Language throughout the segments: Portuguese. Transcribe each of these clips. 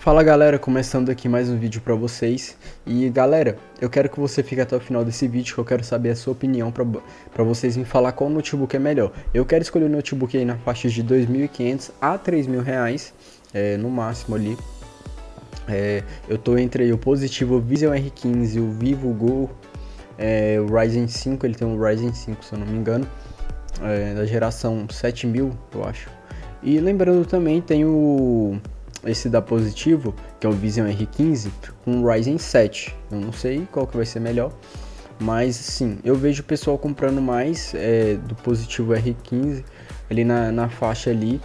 Fala galera, começando aqui mais um vídeo pra vocês. E galera, eu quero que você fique até o final desse vídeo, que eu quero saber a sua opinião pra vocês me falar qual notebook é melhor. Eu quero escolher um notebook aí na faixa de R$ 2.500 a R$ 3.000, no máximo ali. Eu tô entre o Positivo Vision R15 e o Vivo Go, o Ryzen 5, ele tem um Ryzen 5 se eu não me engano, da geração 7000 eu acho. E lembrando também tem esse da Positivo, que é o Vision R15 com o Ryzen 7. Eu não sei qual que vai ser melhor, mas sim, eu vejo o pessoal comprando mais do Positivo R15 ali na faixa ali,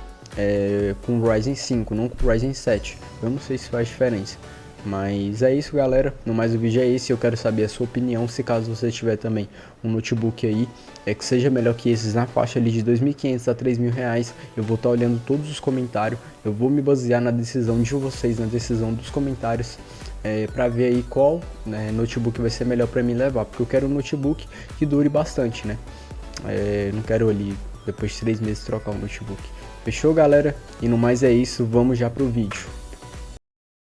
com o Ryzen 5, não com o Ryzen 7. Eu não sei se faz diferença, mas é isso galera, no mais o vídeo é esse. Eu quero saber a sua opinião, se caso você tiver também um notebook aí que seja melhor que esses na faixa ali de R$ 2.500 a R$ 3.000. Eu vou estar olhando todos os comentários, eu vou me basear na decisão de vocês, na decisão dos comentários, para ver aí qual notebook vai ser melhor para mim levar, porque eu quero um notebook que dure bastante, né? Não quero ali depois de 3 meses trocar um notebook. Fechou galera? E no mais é isso, vamos já pro vídeo.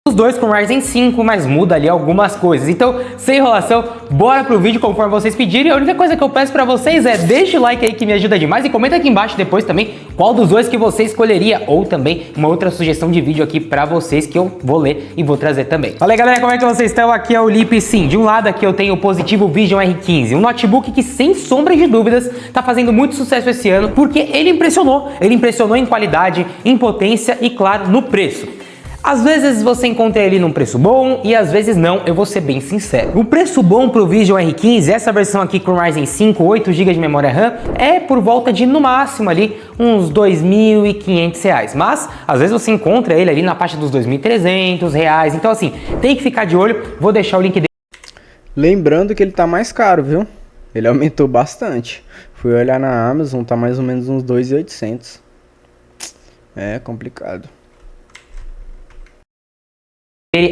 Os dois com Ryzen 5, mas muda ali algumas coisas. Então, sem enrolação, bora pro vídeo conforme vocês pedirem. A única coisa que eu peço pra vocês é deixa o like aí que me ajuda demais e comenta aqui embaixo depois também qual dos dois que você escolheria, ou também uma outra sugestão de vídeo aqui pra vocês que eu vou ler e vou trazer também. Fala aí galera, como é que vocês estão? Aqui é o Lipe. Sim, de um lado aqui eu tenho o Positivo Vision R15, um notebook que sem sombra de dúvidas tá fazendo muito sucesso esse ano, porque ele impressionou em qualidade, em potência e claro, no preço. Às vezes você encontra ele num preço bom e às vezes não, eu vou ser bem sincero. O preço bom pro Vision R15, essa versão aqui com Ryzen 5, 8 GB de memória RAM, é por volta de, no máximo ali, uns R$ 2.500. Mas, às vezes você encontra ele ali na faixa dos R$ 2.300. Então assim, tem que ficar de olho, vou deixar o link dele. Lembrando que ele tá mais caro, viu? Ele aumentou bastante. Fui olhar na Amazon, tá mais ou menos uns 2.800. É complicado.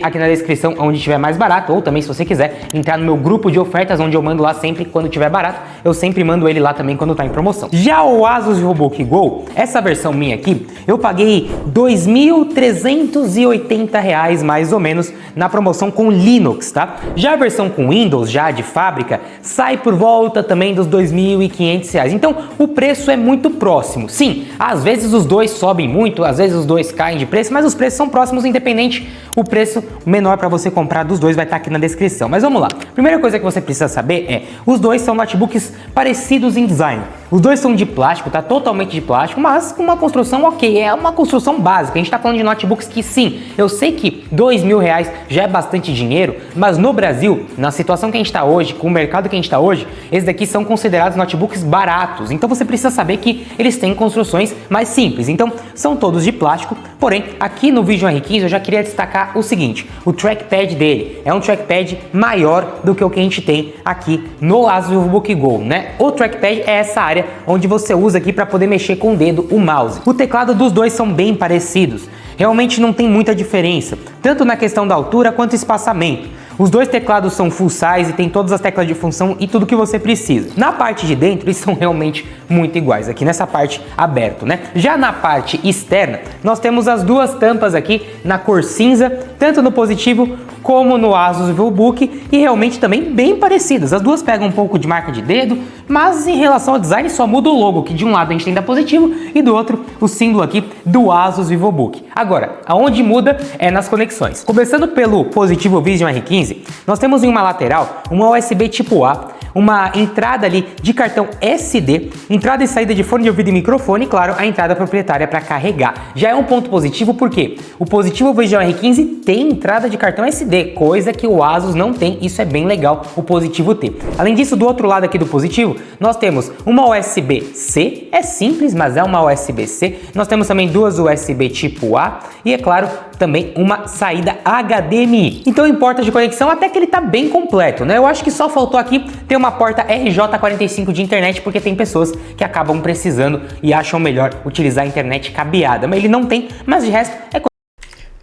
Aqui na descrição onde estiver mais barato, ou também se você quiser entrar no meu grupo de ofertas onde eu mando lá sempre quando tiver barato, eu sempre mando ele lá também quando tá em promoção. Já o Asus VivoBook Go, essa versão minha aqui, eu paguei R$ 2.380 mais ou menos na promoção com Linux, tá? Já a versão com Windows, já de fábrica, sai por volta também dos R$ 2.500. Então o preço é muito próximo. Sim, às vezes os dois sobem muito, às vezes os dois caem de preço, mas os preços são próximos independente. O preço menor para você comprar dos dois vai estar aqui na descrição. Mas vamos lá. Primeira coisa que você precisa saber é, os dois são notebooks parecidos em design. Os dois são de plástico, tá totalmente de plástico, mas com uma construção ok, é uma construção básica. A gente tá falando de notebooks que sim, eu sei que R$ 2.000 já é bastante dinheiro, mas no Brasil, na situação que a gente tá hoje, com o mercado que a gente tá hoje, esses daqui são considerados notebooks baratos. Então você precisa saber que eles têm construções mais simples. Então são todos de plástico, porém aqui no Vision R15 eu já queria destacar o seguinte, o trackpad dele é um trackpad maior do que o que a gente tem aqui no Asus VivoBook Go, né? O trackpad é essa área onde você usa aqui para poder mexer com o dedo o mouse. O teclado dos dois são bem parecidos, realmente não tem muita diferença, tanto na questão da altura quanto espaçamento. Os dois teclados são full size e tem todas as teclas de função e tudo que você precisa. Na parte de dentro, eles são realmente muito iguais, aqui nessa parte aberto, né? Já na parte externa, nós temos as duas tampas aqui na cor cinza, tanto no Positivo como no Asus VivoBook, e realmente também bem parecidas. As duas pegam um pouco de marca de dedo, mas em relação ao design só muda o logo, que de um lado a gente tem da Positivo e do outro o símbolo aqui do Asus VivoBook. Agora, aonde muda é nas conexões. Começando pelo Positivo Vision R15, nós temos em uma lateral uma USB tipo A, uma entrada ali de cartão SD, entrada e saída de fone de ouvido e microfone, e claro, a entrada proprietária para carregar. Já é um ponto positivo porque o Positivo Vision R15 tem entrada de cartão SD, coisa que o Asus não tem, isso é bem legal o Positivo ter. Além disso, do outro lado aqui do Positivo, nós temos uma USB-C, é simples, mas é uma USB-C. Nós temos também duas USB tipo A e, é claro, também uma saída HDMI. Então, em portas de conexão, até que ele tá bem completo, né? Eu acho que só faltou aqui ter uma porta RJ45 de internet, porque tem pessoas que acabam precisando e acham melhor utilizar a internet cabeada. Mas ele não tem, mas de resto é...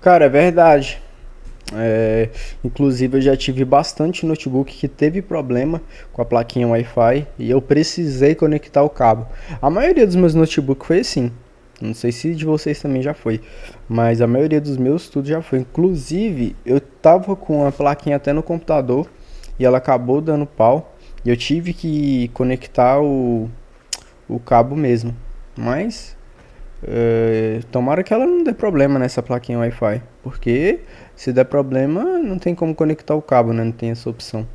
Cara, é verdade. Inclusive eu já tive bastante notebook que teve problema com a plaquinha Wi-Fi e eu precisei conectar o cabo. A maioria dos meus notebooks foi assim. Não sei se de vocês também já foi, mas a maioria dos meus tudo já foi. Inclusive, eu tava com a plaquinha até no computador e ela acabou dando pau. E eu tive que conectar o cabo mesmo. Mas tomara que ela não dê problema nessa plaquinha Wi-Fi, porque se der problema não tem como conectar o cabo, né? Não tem essa opção.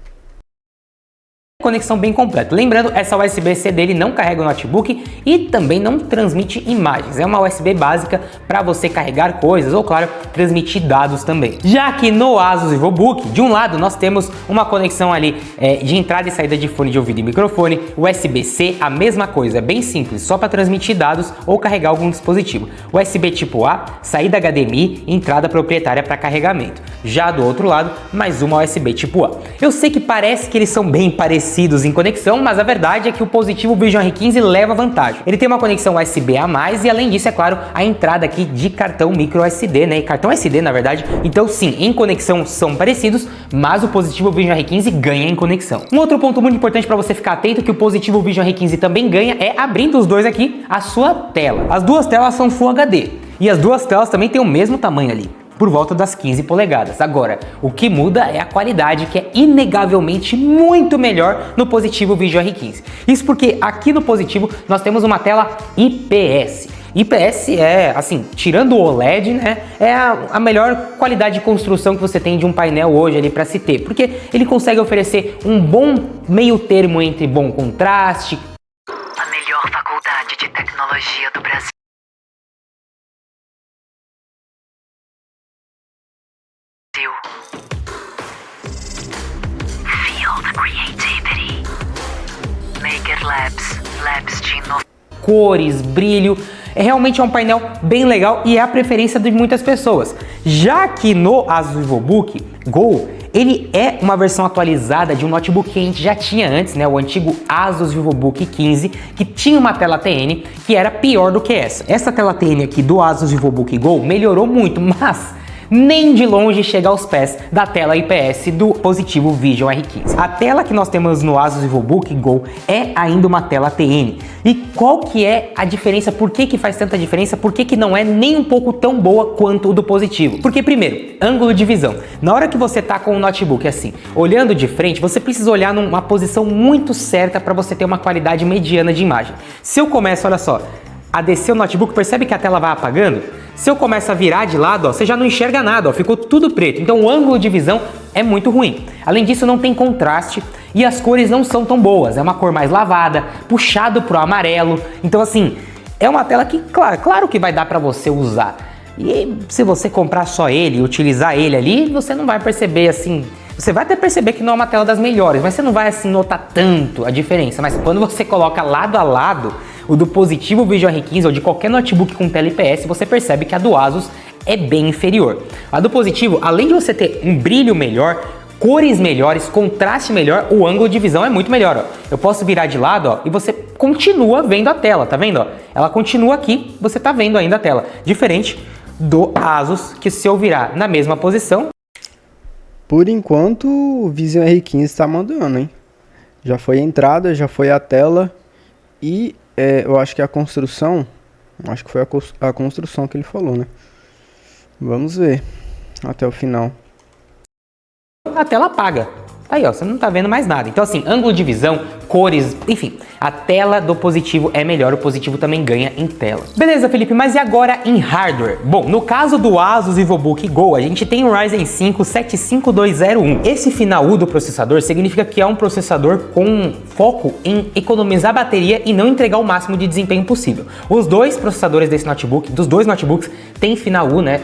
Conexão bem completa. Lembrando, essa USB-C dele não carrega o notebook e também não transmite imagens. É uma USB básica para você carregar coisas ou, claro, transmitir dados também. Já que no Asus VivoBook, de um lado nós temos uma conexão ali de entrada e saída de fone de ouvido e microfone, USB-C, a mesma coisa, é bem simples, só para transmitir dados ou carregar algum dispositivo. USB tipo A, saída HDMI, entrada proprietária para carregamento. Já do outro lado, mais uma USB tipo A. Eu sei que parece que eles são bem parecidos em conexão, mas a verdade é que o Positivo Vision R15 leva vantagem. Ele tem uma conexão USB a mais e, além disso, é claro, a entrada aqui de cartão micro SD, né? E cartão SD, na verdade. Então, sim, em conexão são parecidos, mas o Positivo Vision R15 ganha em conexão. Um outro ponto muito importante para você ficar atento que o Positivo Vision R15 também ganha é, abrindo os dois aqui, a sua tela. As duas telas são Full HD e as duas telas também têm o mesmo tamanho ali, por volta das 15 polegadas. Agora, o que muda é a qualidade, que é inegavelmente muito melhor no Positivo Vision R15. Isso porque aqui no Positivo nós temos uma tela IPS. IPS é, assim, tirando o OLED, né, é a melhor qualidade de construção que você tem de um painel hoje ali para se ter, porque ele consegue oferecer um bom meio termo entre bom contraste. A melhor faculdade de tecnologia do Brasil. Feel the creativity. Maker Labs de inovação. Cores, brilho, realmente é um painel bem legal e é a preferência de muitas pessoas. Já que no Asus VivoBook Go, ele é uma versão atualizada de um notebook que a gente já tinha antes, né? O antigo Asus VivoBook 15, que tinha uma tela TN que era pior do que essa. Essa tela TN aqui do Asus VivoBook Go melhorou muito, mas nem de longe chega aos pés da tela IPS do Positivo Vision R15. A tela que nós temos no Asus VivoBook Go é ainda uma tela TN. E qual que é a diferença? Por que que faz tanta diferença? Por que que não é nem um pouco tão boa quanto o do Positivo? Porque primeiro, ângulo de visão. Na hora que você tá com o notebook assim, olhando de frente, você precisa olhar numa posição muito certa para você ter uma qualidade mediana de imagem. Se eu começo, olha só, a descer o notebook, percebe que a tela vai apagando? Se eu começo a virar de lado, ó, você já não enxerga nada, ó, ficou tudo preto. Então o ângulo de visão é muito ruim. Além disso, não tem contraste e as cores não são tão boas. É uma cor mais lavada, puxado pro amarelo. Então assim, é uma tela que, claro que vai dar para você usar. E se você comprar só ele e utilizar ele ali, você não vai perceber assim... Você vai até perceber que não é uma tela das melhores, mas você não vai assim notar tanto a diferença. Mas quando você coloca lado a lado o do Positivo Vision R15 ou de qualquer notebook com tela IPS, você percebe que a do Asus é bem inferior. A do Positivo, além de você ter um brilho melhor, cores melhores, contraste melhor, o ângulo de visão é muito melhor, ó. Eu posso virar de lado, ó, e você continua vendo a tela, tá vendo, ó? Ela continua aqui, você tá vendo ainda a tela. Diferente do Asus, que se eu virar na mesma posição... Por enquanto, o Vision R15 está mandando, hein? Já foi a entrada, já foi a tela e eu acho que a construção, acho que foi a construção que ele falou, né? Vamos ver até o final. A tela apaga. Tá aí, ó, você não tá vendo mais nada. Então assim, ângulo de visão, cores, enfim, a tela do Positivo é melhor, o Positivo também ganha em tela. Beleza, Felipe, mas e agora em hardware? Bom, no caso do Asus VivoBook Go, a gente tem o Ryzen 5 75201. Esse final U do processador significa que é um processador com foco em economizar bateria e não entregar o máximo de desempenho possível. Os dois processadores desse notebook, dos dois notebooks, tem final U, né?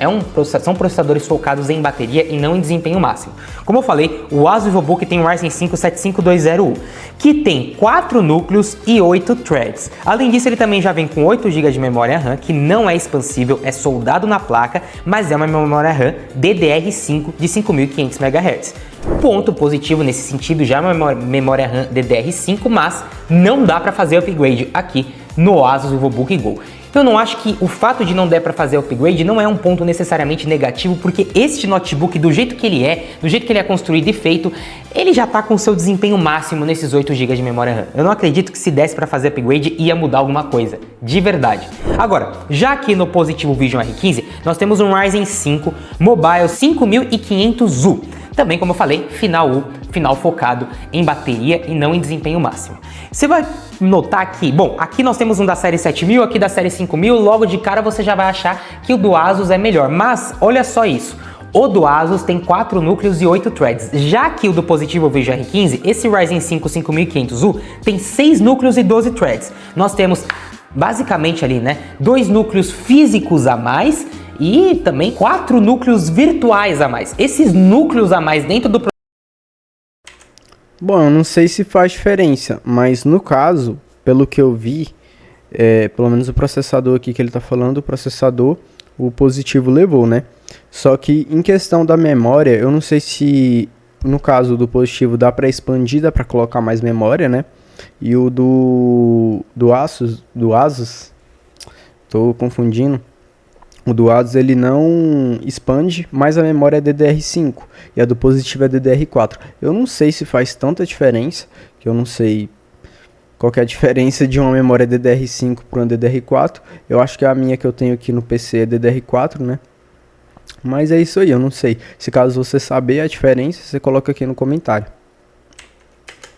São processadores focados em bateria e não em desempenho máximo. Como eu falei, o Asus VivoBook tem o Ryzen 5 75201, que tem 4 núcleos e 8 threads. Além disso, ele também já vem com 8 GB de memória RAM, que não é expansível, é soldado na placa, mas é uma memória RAM DDR5 de 5500 MHz. Ponto positivo nesse sentido, já é uma memória RAM DDR5, mas não dá para fazer upgrade aqui no Asus VivoBook Go. Então eu não acho que o fato de não der para fazer upgrade não é um ponto necessariamente negativo, porque este notebook, do jeito que ele é construído e feito, ele já tá com o seu desempenho máximo nesses 8 GB de memória RAM. Eu não acredito que se desse para fazer upgrade ia mudar alguma coisa, de verdade. Agora, já aqui no Positivo Vision R15, nós temos um Ryzen 5 Mobile 5500U. Também, como eu falei, final focado em bateria e não em desempenho máximo. Você vai notar que, bom, aqui nós temos um da série 7000, aqui da série 5000, logo de cara você já vai achar que o do Asus é melhor, mas olha só isso. O do Asus tem 4 núcleos e 8 threads, já que o do Positivo Vision R15, esse Ryzen 5 5500U, tem 6 núcleos e 12 threads. Nós temos basicamente ali, né, 2 núcleos físicos a mais e também 4 núcleos virtuais a mais. Esses núcleos a mais dentro do... Bom, eu não sei se faz diferença, mas no caso, pelo que eu vi, pelo menos o processador aqui que ele está falando, o processador, o Positivo levou, né? Só que em questão da memória, eu não sei se no caso do Positivo dá para expandir, dá para colocar mais memória, né? E o do Asus, tô confundindo. O do Asus ele não expande, mas a memória é DDR5 e a do Positivo é DDR4. Eu não sei se faz tanta diferença, que eu não sei qual que é a diferença de uma memória DDR5 para uma DDR4. Eu acho que a minha que eu tenho aqui no PC é DDR4, né? Mas é isso aí, eu não sei. Se caso você saber a diferença, você coloca aqui no comentário.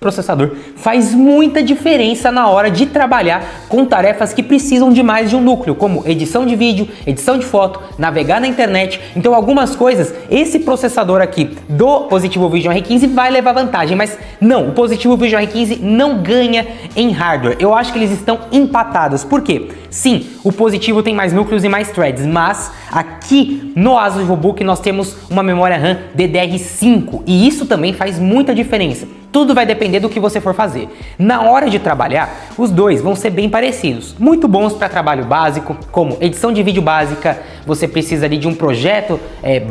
Processador faz muita diferença na hora de trabalhar com tarefas que precisam de mais de um núcleo, como edição de vídeo, edição de foto, navegar na internet. Então algumas coisas, esse processador aqui do Positivo Vision R15 vai levar vantagem, mas não, o Positivo Vision R15 não ganha em hardware. Eu acho que eles estão empatados. Por quê? Sim, o Positivo tem mais núcleos e mais threads, mas aqui no Asus VivoBook nós temos uma memória RAM DDR5 e isso também faz muita diferença. Tudo vai depender do que você for fazer. Na hora de trabalhar, os dois vão ser bem parecidos. Muito bons para trabalho básico, como edição de vídeo básica, você precisa ali de um projeto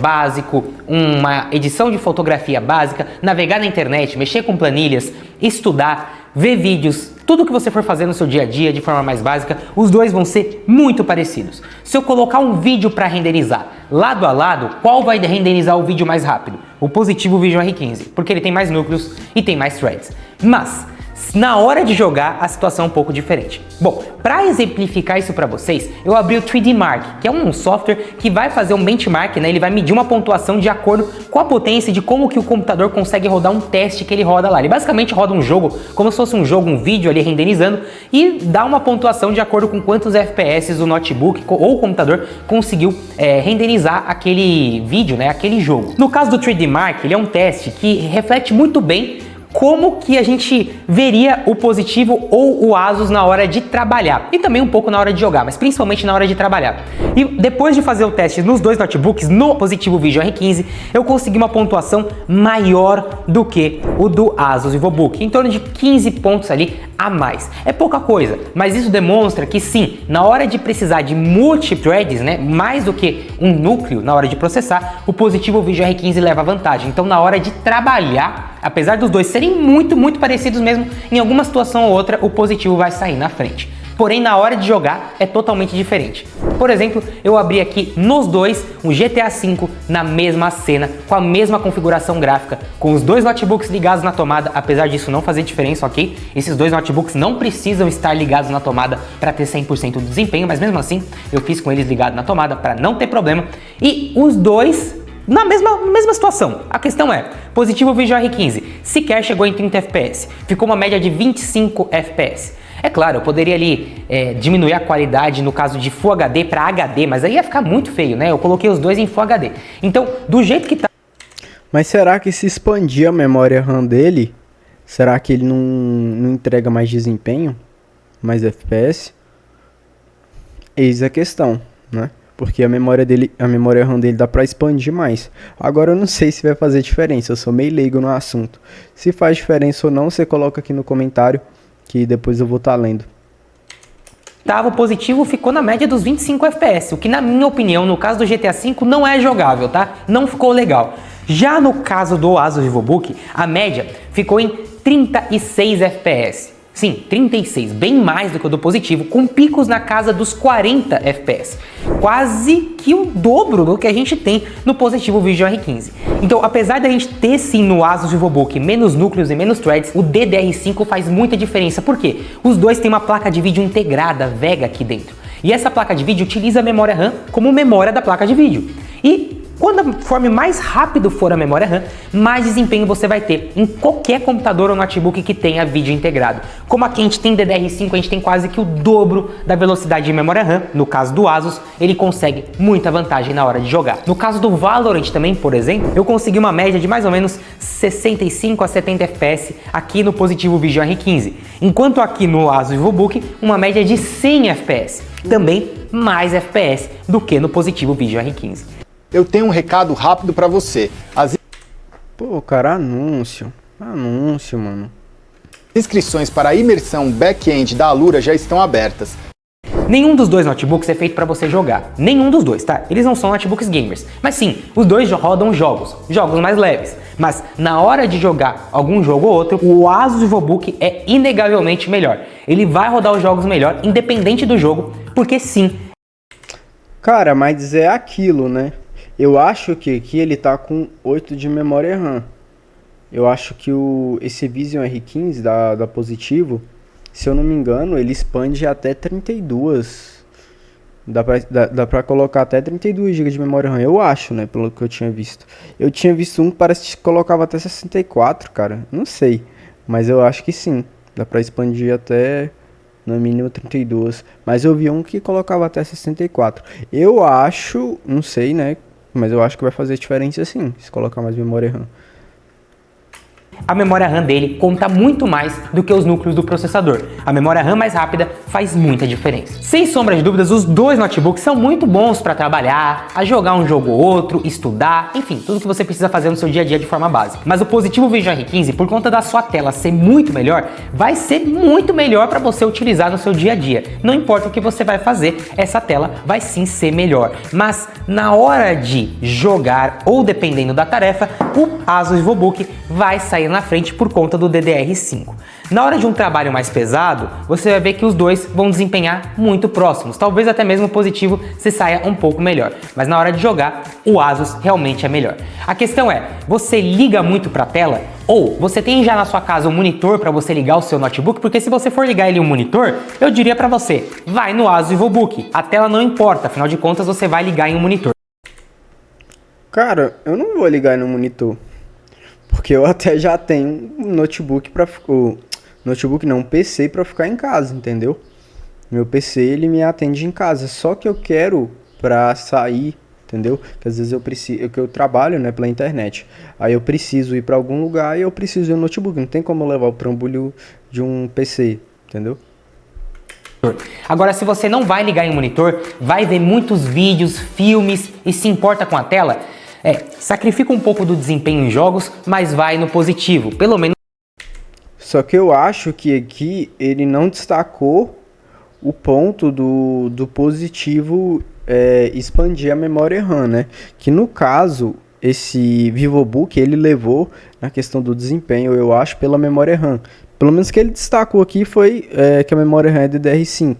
básico, uma edição de fotografia básica, navegar na internet, mexer com planilhas, estudar, ver vídeos, tudo que você for fazer no seu dia a dia de forma mais básica, os dois vão ser muito parecidos. Se eu colocar um vídeo para renderizar lado a lado, qual vai renderizar o vídeo mais rápido? O Positivo Vision R15, porque ele tem mais núcleos e tem mais threads. Mas na hora de jogar, a situação é um pouco diferente. Bom, para exemplificar isso para vocês, eu abri o 3D Mark, que é um software que vai fazer um benchmark, né? Ele vai medir uma pontuação de acordo com a potência de como que o computador consegue rodar um teste que ele roda lá. Ele basicamente roda um jogo, como se fosse um jogo, um vídeo ali renderizando, e dá uma pontuação de acordo com quantos FPS o notebook ou o computador conseguiu renderizar aquele vídeo, né? Aquele jogo. No caso do 3D Mark, ele é um teste que reflete muito bem como que a gente veria o Positivo ou o Asus na hora de trabalhar e também um pouco na hora de jogar, mas principalmente na hora de trabalhar. E depois de fazer o teste nos dois notebooks, no Positivo Vision R15, eu consegui uma pontuação maior do que o do Asus VivoBook, em torno de 15 pontos ali a mais. É pouca coisa, mas isso demonstra que sim, na hora de precisar de multithreads, né, mais do que um núcleo na hora de processar, o Positivo Vision R15 leva vantagem. Então na hora de trabalhar, apesar dos dois serem muito parecidos mesmo, em alguma situação ou outra o Positivo vai sair na frente. Porém, na hora de jogar é totalmente diferente. Por exemplo, eu abri aqui nos dois um GTA V na mesma cena, com a mesma configuração gráfica, com os dois notebooks ligados na tomada, apesar disso não fazer diferença, ok? Esses dois notebooks não precisam estar ligados na tomada para ter 100% do desempenho, mas mesmo assim eu fiz com eles ligados na tomada para não ter problema. E os dois na mesma situação. A questão é, Positivo Vision R15 sequer chegou em 30 FPS, ficou uma média de 25 FPS. É claro, eu poderia ali diminuir a qualidade no caso de Full HD para HD, mas aí ia ficar muito feio, né? Eu coloquei os dois em Full HD. Então, do jeito que tá... Mas será que se expandir a memória RAM dele, será que ele não entrega mais desempenho? Mais FPS? Eis a questão, né? Porque a memória RAM dele dá para expandir mais. Agora eu não sei se vai fazer diferença, eu sou meio leigo no assunto. Se faz diferença ou não, você coloca aqui no comentário, que depois eu vou estar lendo. O Positivo ficou na média dos 25 FPS, o que na minha opinião, no caso do GTA V, não é jogável, tá? Não ficou legal. Já no caso do Asus VivoBook, a média ficou em 36 FPS. Sim, 36, bem mais do que o do positivo, com picos na casa dos 40 FPS. Quase que o dobro do que a gente tem no positivo Vision R15. Então, apesar da gente ter sim no Asus VivoBook menos núcleos e menos threads, o DDR5 faz muita diferença. Por quê? Os dois têm uma placa de vídeo integrada Vega aqui dentro. E essa placa de vídeo utiliza a memória RAM como memória da placa de vídeo. E conforme mais rápido for a memória RAM, mais desempenho você vai ter em qualquer computador ou notebook que tenha vídeo integrado. Como aqui a gente tem DDR5, a gente tem quase que o dobro da velocidade de memória RAM. No caso do Asus, ele consegue muita vantagem na hora de jogar. No caso do Valorant também, por exemplo, eu consegui uma média de mais ou menos 65 a 70 FPS aqui no positivo Vision R15. Enquanto aqui no Asus VivoBook, uma média de 100 FPS. Também mais FPS do que no positivo Vision R15. Eu tenho um recado rápido para você. As Pô, cara, anúncio, mano. inscrições para a imersão back-end da Alura já estão abertas. Nenhum dos dois notebooks é feito para você jogar. Nenhum dos dois, tá? Eles não são notebooks gamers. Mas sim, os dois rodam jogos mais leves. Mas na hora de jogar algum jogo ou outro, o Asus VivoBook é inegavelmente melhor. Ele vai rodar os jogos melhor, independente do jogo, porque sim. Cara, mas é aquilo, né? Eu acho que aqui ele tá com 8 de memória RAM. Eu acho que esse Vision R15 da Positivo, se eu não me engano, ele expande até 32. Dá pra colocar até 32 GB de memória RAM, eu acho, né? Pelo que eu tinha visto. Eu tinha visto um que parece que colocava até 64, cara. Não sei, mas eu acho que sim. Dá pra expandir até, no mínimo, 32. Mas eu vi um que colocava até 64. Eu acho, não sei, né? Mas eu acho que vai fazer diferença sim, se colocar mais memória RAM. A memória RAM dele conta muito mais do que os núcleos do processador. A memória RAM mais rápida faz muita diferença. Sem sombra de dúvidas, os dois notebooks são muito bons para trabalhar, a jogar um jogo ou outro, estudar, enfim, tudo que você precisa fazer no seu dia a dia de forma básica. Mas o positivo Vision R15, por conta da sua tela ser muito melhor, vai ser muito melhor para você utilizar no seu dia a dia. Não importa o que você vai fazer, essa tela vai sim ser melhor. Mas na hora de jogar ou dependendo da tarefa, o Asus VivoBook vai sair na frente por conta do DDR5. Na hora de um trabalho mais pesado, você vai ver que os dois vão desempenhar muito próximos, talvez até mesmo o positivo se saia um pouco melhor, mas na hora de jogar, o Asus realmente é melhor. A questão é, você liga muito para a tela? Ou você tem já na sua casa um monitor para você ligar o seu notebook? Porque se você for ligar ele um monitor, eu diria para você, vai no Asus VivoBook, a tela não importa, afinal de contas você vai ligar em um monitor. Cara, eu não vou ligar no monitor. Porque eu até já tenho um notebook um PC pra ficar em casa, entendeu? Meu PC, ele me atende em casa, só que eu quero pra sair, entendeu? Que às vezes eu trabalho, né, pela internet. Aí eu preciso ir pra algum lugar e eu preciso de um notebook, não tem como eu levar o trambolho de um PC, entendeu? Agora, se você não vai ligar em um monitor, vai ver muitos vídeos, filmes e se importa com a tela, sacrifica um pouco do desempenho em jogos, mas vai no positivo, pelo menos. Só que eu acho que aqui ele não destacou o ponto do positivo expandir a memória RAM, né? Que no caso, esse VivoBook, ele levou na questão do desempenho, eu acho, pela memória RAM. Pelo menos que ele destacou aqui foi que a memória RAM é DDR5.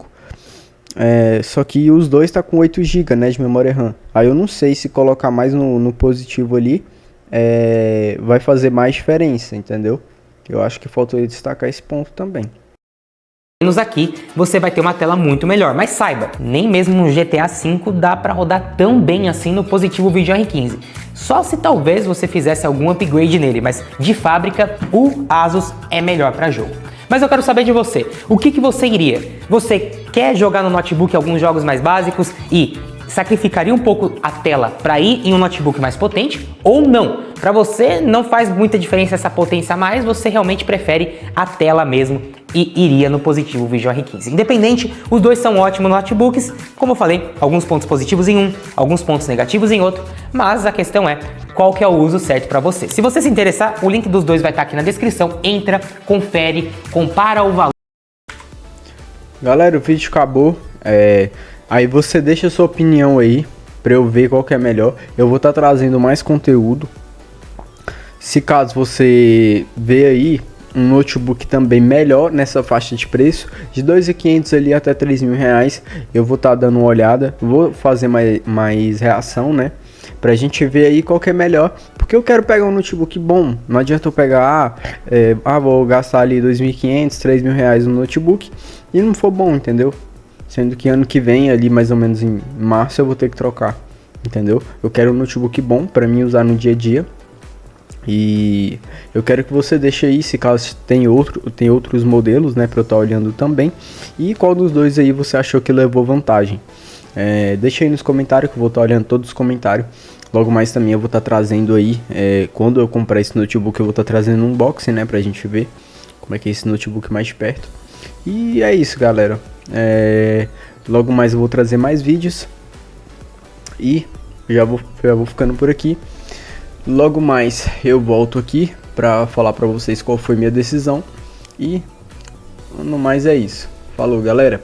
Só que os dois tá com 8 GB, né, de memória RAM. Aí eu não sei se colocar mais no positivo ali vai fazer mais diferença, entendeu? Eu acho que faltou ele destacar esse ponto também. Menos aqui você vai ter uma tela muito melhor, mas saiba, nem mesmo no GTA V dá para rodar tão bem assim no positivo Vision R15. Só se talvez você fizesse algum upgrade nele, mas de fábrica o Asus é melhor para jogo. Mas eu quero saber de você, o que você iria? Você quer jogar no notebook alguns jogos mais básicos e sacrificaria um pouco a tela para ir em um notebook mais potente ou não? Para você não faz muita diferença essa potência a mais, você realmente prefere a tela mesmo e iria no positivo Vision R15. Independente, os dois são ótimos notebooks, como eu falei, alguns pontos positivos em um, alguns pontos negativos em outro, mas a questão é qual que é o uso certo para você. Se você se interessar, o link dos dois vai estar aqui na descrição, entra, confere, compara o valor. Galera, o vídeo acabou, aí você deixa a sua opinião aí, pra eu ver qual que é melhor. Eu vou estar trazendo mais conteúdo. Se caso você ver aí um notebook também melhor nessa faixa de preço, de 2.500 ali até 3.000 reais. Eu vou estar dando uma olhada, vou fazer mais reação, né? Pra gente ver aí qual que é melhor, porque eu quero pegar um notebook bom. Não adianta eu pegar, vou gastar ali 2.500, 3.000 reais no notebook e não for bom, entendeu? Sendo que ano que vem, ali mais ou menos em março, eu vou ter que trocar, entendeu? Eu quero um notebook bom pra mim usar no dia a dia. E eu quero que você deixe aí, se caso tem outros modelos, né, pra eu estar olhando também. E qual dos dois aí você achou que levou vantagem. Deixa aí nos comentários que eu vou estar olhando todos os comentários. Logo mais também eu vou estar trazendo aí, quando eu comprar esse notebook, eu vou estar trazendo um unboxing, né, pra gente ver como é que é esse notebook mais de perto. E é isso, galera. Logo mais eu vou trazer mais vídeos. E já vou ficando por aqui. Logo mais eu volto aqui pra falar pra vocês qual foi minha decisão. E no mais é isso. Falou, galera.